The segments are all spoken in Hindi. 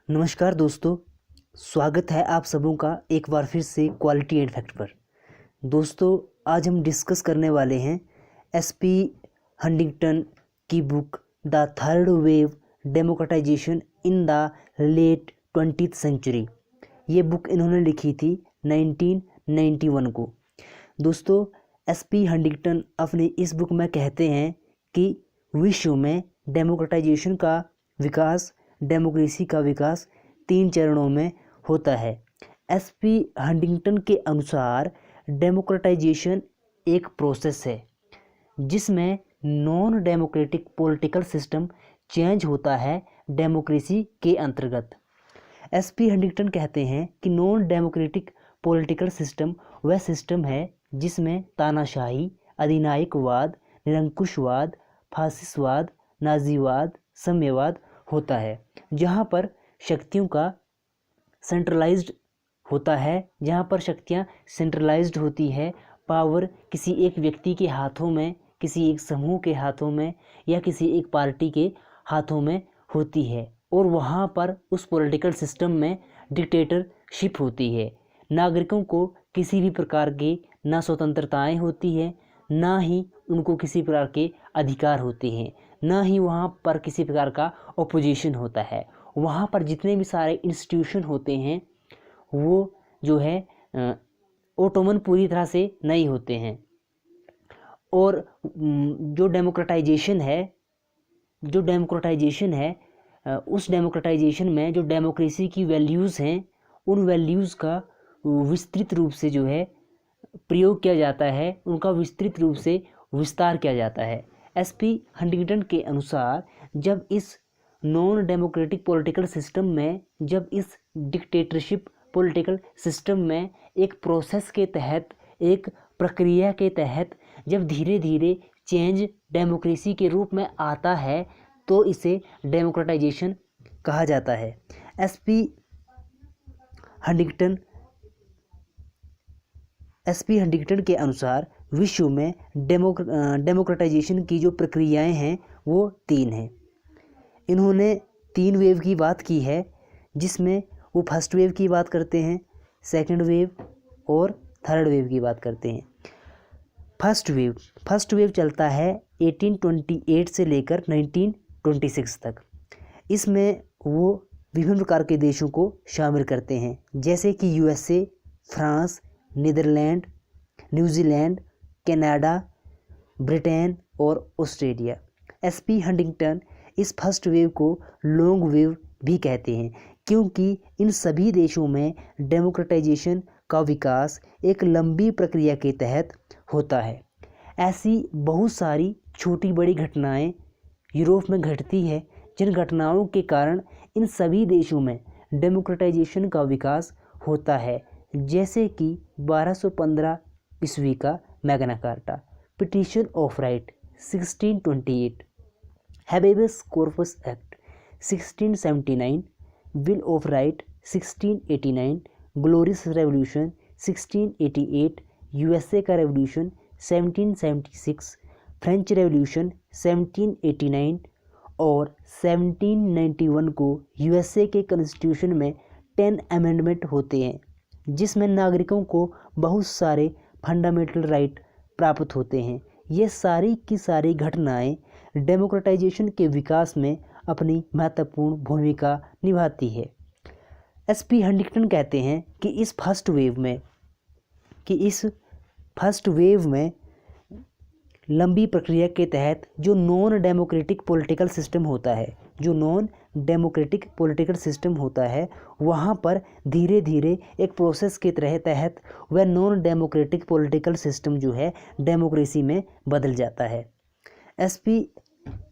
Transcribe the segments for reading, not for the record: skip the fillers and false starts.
नमस्कार दोस्तों, स्वागत है आप सबों का एक बार फिर से क्वालिटी एंड फैक्ट पर। दोस्तों, आज हम डिस्कस करने वाले हैं एसपी हंटिंगटन की book the third wave democratization in the late 20th century. ये बुक इन्होंने लिखी थी 1991 को। दोस्तों, एसपी हंटिंगटन अपनी इस बुक में कहते हैं कि विश्व में डेमोक्रेटाइजेशन का विकास, डेमोक्रेसी का विकास 3 चरणों में होता है। एसपी हंटिंगटन के अनुसार डेमोक्रेटाइजेशन एक प्रोसेस है जिसमें non democratic political system change होता है डेमोक्रेसी के अंतर्गत। एसपी हंटिंगटन कहते हैं कि नॉन डेमोक्रेटिक पॉलिटिकल सिस्टम वह सिस्टम है जिसमें तानाशाही, अधिनायकवाद, निरंकुशवाद, फासिस्टवाद, नाजीवाद, साम्यवाद होता है, जहाँ पर शक्तियों का सेंट्रलाइज्ड होता है, जहाँ पर शक्तियाँ सेंट्रलाइज्ड होती है। पावर किसी एक व्यक्ति के हाथों में, किसी एक समूह के हाथों में या किसी एक पार्टी के हाथों में होती है, और वहाँ पर उस पॉलिटिकल सिस्टम में डिक्टेटरशिप होती है। नागरिकों को किसी भी प्रकार की ना स्वतंत्रताएँ होती है, ना ही उनको किसी प्रकार के अधिकार होते हैं, ना ही वहाँ पर किसी प्रकार का ओपोजिशन होता है। वहाँ पर जितने भी सारे इंस्टीट्यूशन होते हैं वो जो है ऑटोमन पूरी तरह से नहीं होते हैं। और जो डेमोक्रेटाइजेशन है उस डेमोक्रेटाइजेशन में जो डेमोक्रेसी की वैल्यूज़ हैं, उन वैल्यूज़ का विस्तृत रूप से जो है प्रयोग किया जाता है, उनका विस्तृत रूप से विस्तार किया जाता है। एसपी हंटिंगटन के अनुसार जब इस नॉन डेमोक्रेटिक पॉलिटिकल सिस्टम में, जब इस डिक्टेटरशिप पॉलिटिकल सिस्टम में एक प्रोसेस के तहत, एक प्रक्रिया के तहत जब धीरे धीरे चेंज डेमोक्रेसी के रूप में आता है, तो इसे डेमोक्रेटाइजेशन कहा जाता है। एसपी हंटिंगटन के अनुसार विश्व में डेमोक्रेटाइजेशन की जो प्रक्रियाएं हैं वो 3 हैं। इन्होंने 3 वेव की बात की है, जिसमें वो फर्स्ट वेव की बात करते हैं, सेकंड वेव और थर्ड वेव की बात करते हैं। फर्स्ट वेव चलता है 1828 से लेकर 1926 तक। इसमें वो विभिन्न प्रकार के देशों को शामिल करते हैं, जैसे कि USA, France, Netherland, New Zealand, Canada, Britain और ऑस्ट्रेलिया। एसपी हंटिंगटन इस फर्स्ट वेव को लॉन्ग वेव भी कहते हैं, क्योंकि इन सभी देशों में डेमोक्रेटाइजेशन का विकास एक लंबी प्रक्रिया के तहत होता है। ऐसी बहुत सारी छोटी बड़ी घटनाएं यूरोप में घटती है, जिन घटनाओं के कारण इन सभी देशों में डेमोक्रेटाइजेशन का विकास होता है, जैसे कि 1215 ईस्वी का Magna Carta, Petition of Right 1628, Habeas Corpus Act 1679, Bill of Right 1689, Glorious Revolution 1688, USA का रेवोल्यूशन 1776, फ्रेंच रेवोल्यूशन 1789 और 1791 को यूएसए के कॉन्स्टिट्यूशन में 10 अमेंडमेंट होते हैं, जिसमें नागरिकों को बहुत सारे फंडामेंटल राइट प्राप्त होते हैं। ये सारी की सारी घटनाएं डेमोक्रेटाइजेशन के विकास में अपनी महत्वपूर्ण भूमिका निभाती है। एसपी हंटिंगटन कहते हैं कि इस फर्स्ट वेव में लंबी प्रक्रिया के तहत जो नॉन डेमोक्रेटिक पॉलिटिकल सिस्टम होता है, वहाँ पर धीरे धीरे एक प्रोसेस के तहत वह नॉन डेमोक्रेटिक पॉलिटिकल सिस्टम जो है डेमोक्रेसी में बदल जाता है। एसपी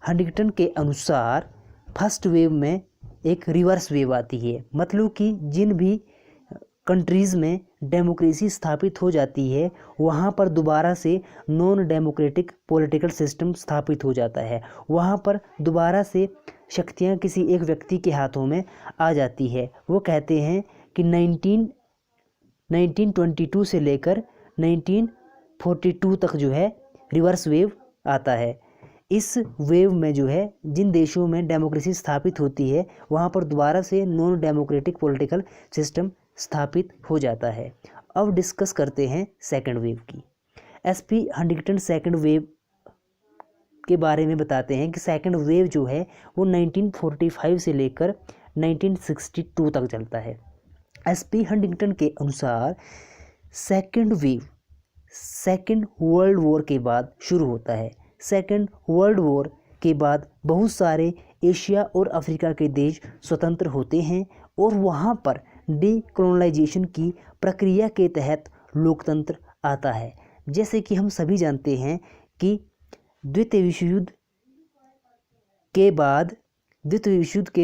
हंटिंगटन के अनुसार फर्स्ट वेव में एक रिवर्स वेव आती है, मतलब कि जिन भी कंट्रीज़ में डेमोक्रेसी स्थापित हो जाती है, वहाँ पर दोबारा से नॉन डेमोक्रेटिक पॉलिटिकल सिस्टम स्थापित हो जाता है। वहाँ पर दोबारा से शक्तियाँ किसी एक व्यक्ति के हाथों में आ जाती है। वो कहते हैं कि 1922 से लेकर 1942 तक जो है रिवर्स वेव आता है। इस वेव में जो है जिन देशों में डेमोक्रेसी स्थापित होती है वहाँ पर दोबारा से नॉन डेमोक्रेटिक पॉलिटिकल सिस्टम स्थापित हो जाता है। अब डिस्कस करते हैं सेकंड वेव की। एसपी हंटिंगटन सेकंड वेव के बारे में बताते हैं कि सेकंड वेव जो है वो 1945 से लेकर 1962 तक चलता है। एसपी हंटिंगटन के अनुसार second wave second world war के बाद शुरू होता है। सेकंड वर्ल्ड वॉर के बाद बहुत सारे एशिया और अफ्रीका के देश स्वतंत्र होते हैं और वहाँ पर डीकोलोनाइजेशन की प्रक्रिया के तहत लोकतंत्र आता है। जैसे कि हम सभी जानते हैं कि द्वितीय विश्व युद्ध के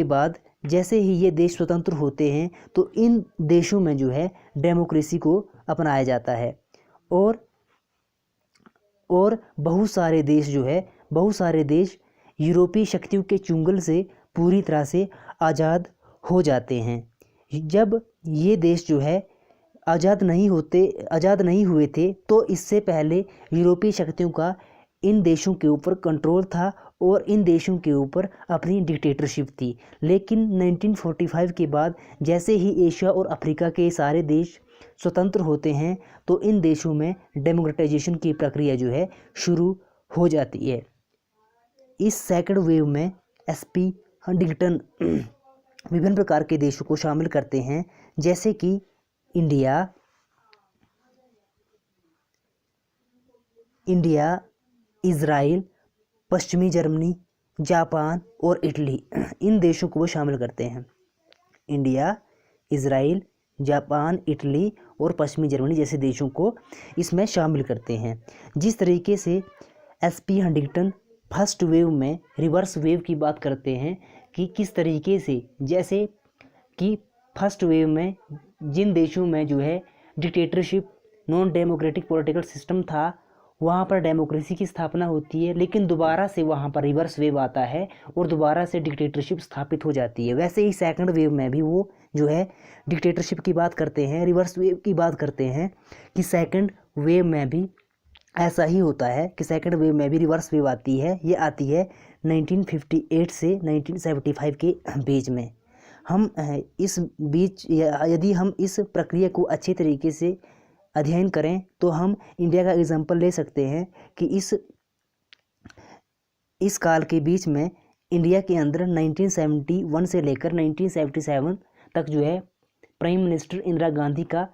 बाद जैसे ही ये देश स्वतंत्र होते हैं तो इन देशों में जो है डेमोक्रेसी को अपनाया जाता है और बहुत सारे देश यूरोपीय शक्तियों के चुंगल से पूरी तरह से आज़ाद हो जाते हैं। जब ये देश जो है आज़ाद नहीं हुए थे तो इससे पहले यूरोपीय शक्तियों का इन देशों के ऊपर कंट्रोल था और इन देशों के ऊपर अपनी डिक्टेटरशिप थी। लेकिन 1945 के बाद जैसे ही एशिया और अफ्रीका के सारे देश स्वतंत्र होते हैं तो इन देशों में डेमोक्रेटाइजेशन की प्रक्रिया जो है शुरू हो जाती है। इस सेकंड वेव में एसपी हंटिंगटन विभिन्न प्रकार के देशों को शामिल करते हैं, जैसे कि इंडिया, इजराइल, पश्चिमी जर्मनी, जापान और इटली, इन देशों को वो शामिल करते हैं। इंडिया, इजराइल, जापान, इटली और पश्चिमी जर्मनी जैसे देशों को इसमें शामिल करते हैं। जिस तरीके से एसपी हंटिंगटन फर्स्ट वेव में रिवर्स वेव की बात करते हैं कि किस तरीके से, जैसे कि फर्स्ट वेव में जिन देशों में जो है dictatorship non democratic political system था वहाँ पर डेमोक्रेसी की स्थापना होती है, लेकिन दोबारा से वहाँ पर रिवर्स वेव आता है और दोबारा से डिक्टेटरशिप स्थापित हो जाती है। वैसे ही सेकंड वेव में भी वो जो है डिक्टेटरशिप की बात करते हैं, रिवर्स वेव की बात करते हैं कि सेकंड वेव में भी ऐसा ही होता है कि सेकंड वेव में भी रिवर्स वेव आती है। ये आती है 1958 से 1975 के बीच में। यदि हम इस प्रक्रिया को अच्छे तरीके से अध्ययन करें तो हम इंडिया का एग्जाम्पल ले सकते हैं कि इस काल के बीच में इंडिया के अंदर 1971 से लेकर 1977 तक जो है प्राइम मिनिस्टर इंदिरा गांधी का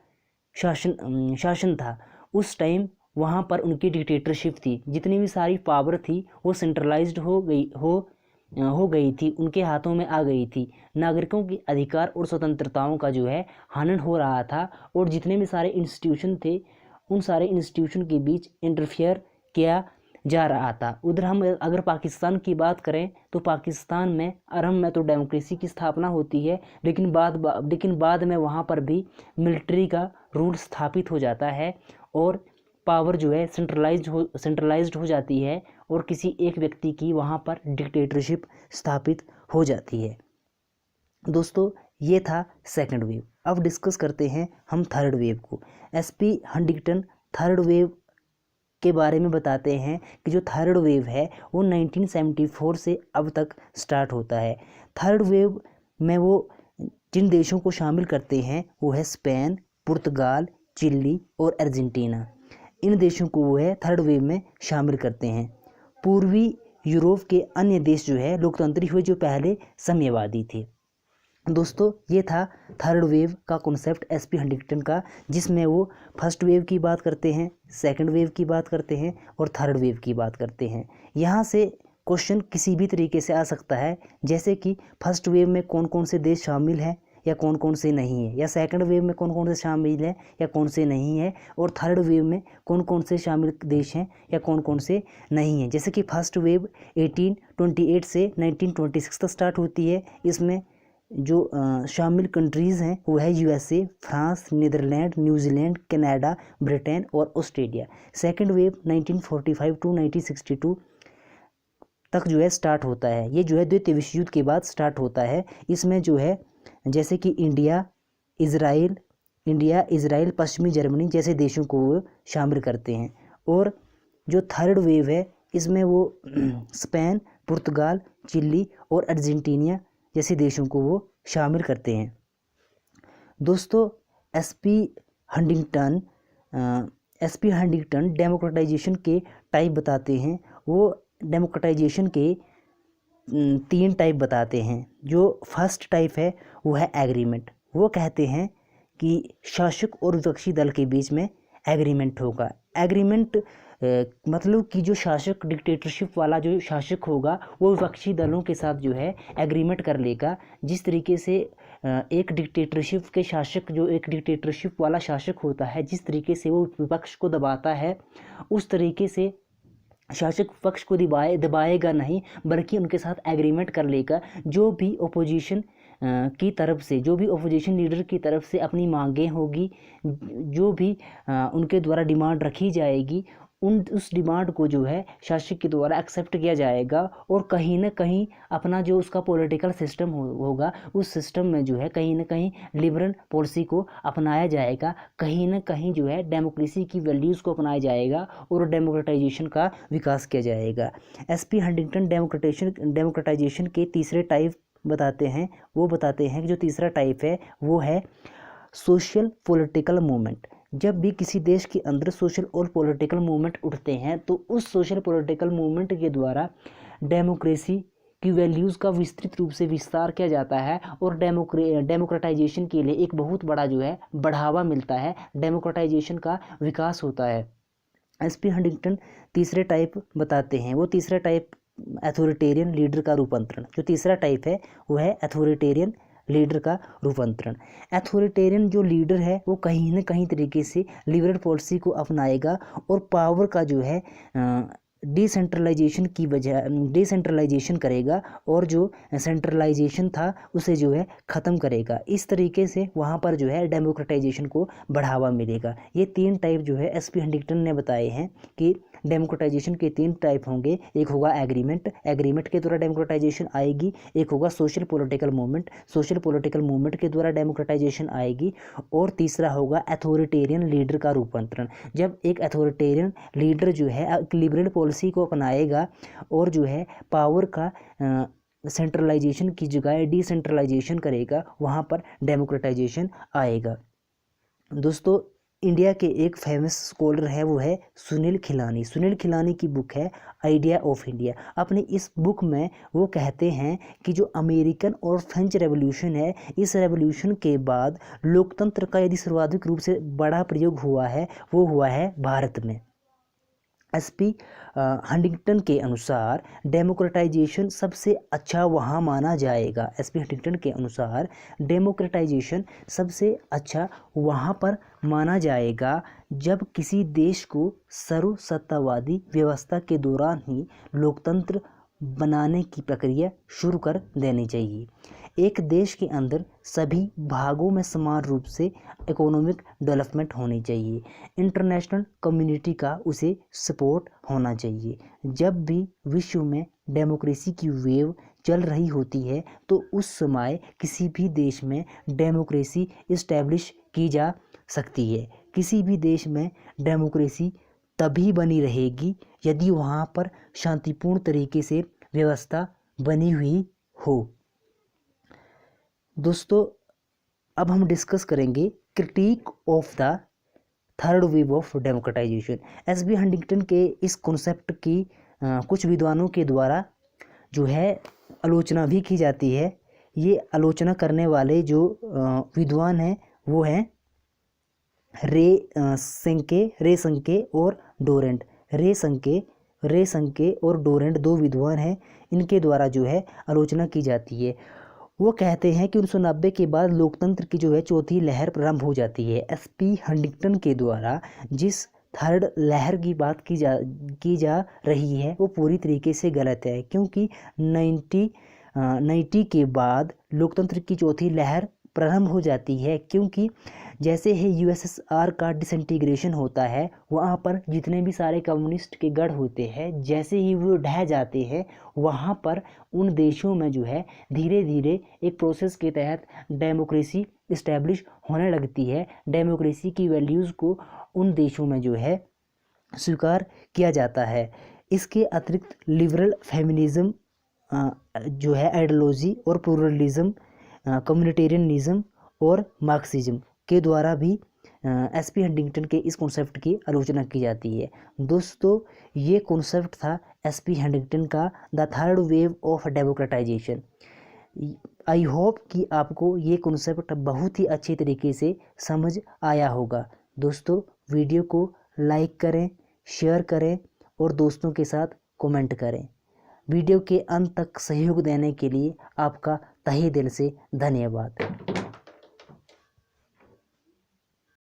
शासन था। उस टाइम वहाँ पर उनकी डिक्टेटरशिप थी, जितनी भी सारी पावर थी वो सेंट्रलाइज्ड हो गई थी, उनके हाथों में आ गई थी। नागरिकों के अधिकार और स्वतंत्रताओं का जो है हनन हो रहा था और जितने भी सारे इंस्टीट्यूशन थे उन सारे इंस्टीट्यूशन के बीच इंटरफेयर किया जा रहा था। उधर हम अगर पाकिस्तान की बात करें तो पाकिस्तान में आरंभ में तो डेमोक्रेसी की स्थापना होती है, लेकिन बाद में वहाँ पर भी मिलिट्री का रूल स्थापित हो जाता है और पावर जो है सेंट्रलाइज्ड हो जाती है और किसी एक व्यक्ति की वहाँ पर डिक्टेटरशिप स्थापित हो जाती है। दोस्तों ये था सेकंड वेव। अब डिस्कस करते हैं हम थर्ड वेव को। एसपी हंटिंगटन थर्ड वेव के बारे में बताते हैं कि जो थर्ड वेव है वो 1974 से अब तक स्टार्ट होता है। थर्ड वेव में वो जिन देशों को शामिल करते हैं वो है स्पेन, पुर्तगाल, चिली और अर्जेंटीना। इन देशों को वो है थर्ड वेव में शामिल करते हैं। पूर्वी यूरोप के अन्य देश जो है लोकतंत्री हुए जो पहले साम्यवादी थे। दोस्तों ये था थर्ड वेव का कॉन्सेप्ट एसपी हंटिंगटन का, जिसमें वो फर्स्ट वेव की बात करते हैं, सेकंड वेव की बात करते हैं और थर्ड वेव की बात करते हैं। यहाँ से क्वेश्चन किसी भी तरीके से आ सकता है, जैसे कि फर्स्ट वेव में कौन कौन से देश शामिल हैं या कौन कौन से नहीं है, या सेकंड वेव में कौन कौन से शामिल हैं या कौन से नहीं है, और थर्ड वेव में कौन कौन से शामिल देश हैं या कौन कौन से नहीं हैं। जैसे कि फर्स्ट वेव 1828 से 1926 तक स्टार्ट होती है। इसमें जो शामिल कंट्रीज़ हैं वो है USA, France, Netherland, New Zealand, Canada, Britain और ऑस्ट्रेलिया। सेकंड वेव 1945 टू 1962 तक जो है स्टार्ट होता है। ये जो है द्वितीय विश्व युद्ध के बाद स्टार्ट होता है। इसमें जो है जैसे कि इंडिया, इजराइल, पश्चिमी जर्मनी जैसे देशों को शामिल करते हैं। और जो थर्ड वेव है इसमें वो स्पेन, पुर्तगाल, चिली और अर्जेंटीना जैसे देशों को वो शामिल करते हैं। दोस्तों एसपी हंटिंगटन डेमोक्रेटाइजेशन के टाइप बताते हैं। वो डेमोक्रेटाइजेशन के 3 टाइप बताते हैं। जो फर्स्ट टाइप है वो है एग्रीमेंट। वो कहते हैं कि शासक और विपक्षी दल के बीच में एग्रीमेंट होगा। एग्रीमेंट मतलब कि जो शासक, डिक्टेटरशिप वाला जो शासक होगा वो विपक्षी दलों के साथ जो है एग्रीमेंट कर लेगा। जिस तरीके से एक डिक्टेटरशिप के शासक, जो एक डिक्टेटरशिप वाला शासक होता है, जिस तरीके से वो विपक्ष को दबाता है, उस तरीके से शासक विपक्ष को दबाएगा नहीं, बल्कि उनके साथ एग्रीमेंट कर लेगा। जो भी ओपोजिशन की तरफ से, जो भी ओपोजिशन लीडर की तरफ से अपनी मांगें होगी, जो भी उनके द्वारा डिमांड रखी जाएगी, उस डिमांड को जो है शासक के द्वारा एक्सेप्ट किया जाएगा। और कहीं ना कहीं अपना जो उसका पॉलिटिकल सिस्टम होगा, उस सिस्टम में जो है कहीं ना कहीं लिबरल पॉलिसी को अपनाया जाएगा। कहीं ना कहीं जो है डेमोक्रेसी की वैल्यूज़ को अपनाया जाएगा और डेमोक्रेटाइजेशन का विकास किया जाएगा। एसपी हंटिंगटन डेमोक्रेटाइजेशन के तीसरे टाइप बताते हैं। वो बताते हैं कि जो तीसरा टाइप है वो है सोशल पॉलिटिकल मूवमेंट। जब भी किसी देश के अंदर सोशल और पॉलिटिकल मूवमेंट उठते हैं तो उस सोशल पॉलिटिकल मूवमेंट के द्वारा डेमोक्रेसी की वैल्यूज़ का विस्तृत रूप से विस्तार किया जाता है और डेमोक्रेटाइजेशन के लिए एक बहुत बड़ा जो है बढ़ावा मिलता है, डेमोक्रेटाइजेशन का विकास होता है। एसपी हंटिंगटन तीसरे टाइप बताते हैं। वो तीसरा टाइप अथॉरिटेरियन लीडर का रूपांतरण। जो तीसरा टाइप है वो है अथॉरिटेरियन लीडर का रूपांतरण। अथॉरिटेरियन जो लीडर है वो कहीं ना कहीं तरीके से लिबरल पॉलिसी को अपनाएगा और पावर का जो है डिसेंट्रलाइजेशन करेगा और जो सेंट्रलाइजेशन था उसे जो है ख़त्म करेगा। इस तरीके से वहाँ पर जो है डेमोक्रेटाइजेशन को बढ़ावा मिलेगा। ये 3 टाइप जो है एसपी हंटिंगटन ने बताए हैं कि डेमोक्रेटाइजेशन के 3 टाइप होंगे। एक होगा एग्रीमेंट के द्वारा डेमोक्रेटाइजेशन आएगी। एक होगा सोशल पॉलिटिकल मूवमेंट के द्वारा डेमोक्रेटाइजेशन आएगी। और तीसरा होगा अथॉरिटेरियन लीडर का रूपांतरण। जब एक अथॉरिटेरियन लीडर जो है लिबरल पॉलिसी को अपनाएगा और जो है पावर का सेंट्रलाइजेशन की जगह डिसेंट्रलाइजेशन करेगा, वहाँ पर डेमोक्रेटाइजेशन आएगा। दोस्तों इंडिया के एक फेमस स्कॉलर है वो है सुनील खिलानी की बुक है आइडिया ऑफ इंडिया। अपनी इस बुक में वो कहते हैं कि जो अमेरिकन और फ्रेंच रेवोल्यूशन है, इस रेवोल्यूशन के बाद लोकतंत्र का यदि सर्वाधिक रूप से बड़ा प्रयोग हुआ है वो हुआ है भारत में। एसपी हंटिंगटन के अनुसार डेमोक्रेटाइजेशन सबसे अच्छा वहाँ माना जाएगा। एसपी हंटिंगटन के अनुसार डेमोक्रेटाइजेशन सबसे अच्छा वहाँ पर माना जाएगा जब किसी देश को सर्वसत्तावादी व्यवस्था के दौरान ही लोकतंत्र बनाने की प्रक्रिया शुरू कर देनी चाहिए। एक देश के अंदर सभी भागों में समान रूप से इकोनॉमिक डेवलपमेंट होनी चाहिए। इंटरनेशनल कम्युनिटी का उसे सपोर्ट होना चाहिए। जब भी विश्व में डेमोक्रेसी की वेव चल रही होती है तो उस समय किसी भी देश में डेमोक्रेसी इस्टेब्लिश की जा सकती है। किसी भी देश में डेमोक्रेसी तभी बनी रहेगी यदि वहाँ पर शांतिपूर्ण तरीके से व्यवस्था बनी हुई हो। दोस्तों अब हम डिस्कस करेंगे critic of the third wave of democratisation. SP Huntington के इस कॉन्सेप्ट की कुछ विद्वानों के द्वारा जो है आलोचना भी की जाती है। ये आलोचना करने वाले जो विद्वान हैं वो हैं रे संके और डोरेंट। रे संके और डोरेंट 2 विद्वान हैं। इनके द्वारा जो है आलोचना की जाती है। वो कहते हैं कि 1990 के बाद लोकतंत्र की जो है चौथी लहर प्रारंभ हो जाती है। एसपी हंटिंगटन के द्वारा जिस थर्ड लहर की बात की जा रही है वो पूरी तरीके से गलत है, क्योंकि 90 के बाद लोकतंत्र की चौथी लहर प्रारंभ हो जाती है। क्योंकि जैसे ही यूएसएसआर का डिसइंटीग्रेशन होता है, वहाँ पर जितने भी सारे कम्युनिस्ट के गढ़ होते हैं, जैसे ही वो ढह जाते हैं, वहाँ पर उन देशों में जो है धीरे धीरे एक प्रोसेस के तहत डेमोक्रेसी इस्टेब्लिश होने लगती है। डेमोक्रेसी की वैल्यूज़ को उन देशों में जो है स्वीकार किया जाता है। इसके अतिरिक्त लिबरल फेमिनिज्म जो है आइडियोलॉजी और प्लूरलिज्म, कम्युनिटेरियनिज्म और मार्क्सिज्म के द्वारा भी एसपी हंटिंगटन के इस कॉन्सेप्ट की आलोचना की जाती है। दोस्तों, ये कॉन्सेप्ट था एसपी हंटिंगटन का the third wave of democratisation. I hope कि आपको ये कॉन्सेप्ट बहुत ही अच्छे तरीके से समझ आया होगा। दोस्तों, वीडियो को लाइक करें, शेयर करें और दोस्तों के साथ कमेंट करें। वीडियो के अंत तक सहयोग देने के लिए आपका तहे दिल से धन्यवाद।